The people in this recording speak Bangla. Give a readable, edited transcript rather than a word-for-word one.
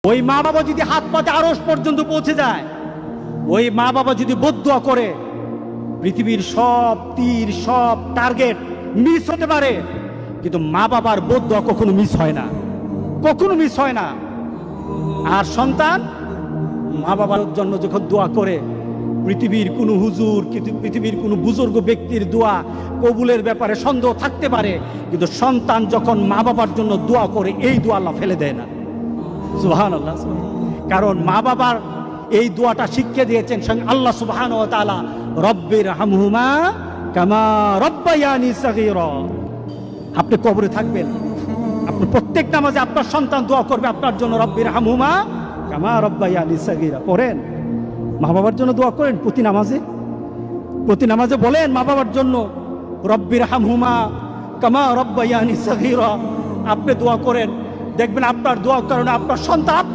ওই মা বাবা যদি হাত পাতে আরশ পর্যন্ত পৌঁছে যায়, ওই মা বাবা যদি বদদুয়া করে, পৃথিবীর সব তীর সব টার্গেট মিস হতে পারে, কিন্তু মা বাবার বদদুয়া কখনো মিস হয় না, কখনো মিস হয় না। আর সন্তান মা বাবার জন্য যখন দোয়া করে, পৃথিবীর কোনো হুজুর, পৃথিবীর কোনো বুজুর্গ ব্যক্তির দোয়া কবুলের ব্যাপারে সন্দেহ থাকতে পারে, কিন্তু সন্তান যখন মা বাবার জন্য দোয়া করে, এই দোয়া আল্লাহ ফেলে দেয় না। সুবহানাল্লাহ। কারণ মা বাবার এই দোয়াটা শিখিয়ে দিয়েছেন স্বয়ং আল্লাহ সুবহানাহু ওয়া তাআলা, রব্বির হামহুমা কামা রব্বায়ানি সগীরা। আপনি কবরে থাকবেন, আপনি প্রত্যেক নামাজে আপনার সন্তান দোয়া করবে আপনার জন্য, রব্বির হামহুমা কামা রব্বায়ানি সগীরা। পড়েন, মা বাবার জন্য দোয়া করেন প্রতি নামাজে বলেন মা বাবার জন্য, রব্বির হামহুমা কামা রব্বায়ানি সগীরা। আপনি দোয়া করেন, দেখবেন আপনার দোয়ার কারণে আপনার সন্তান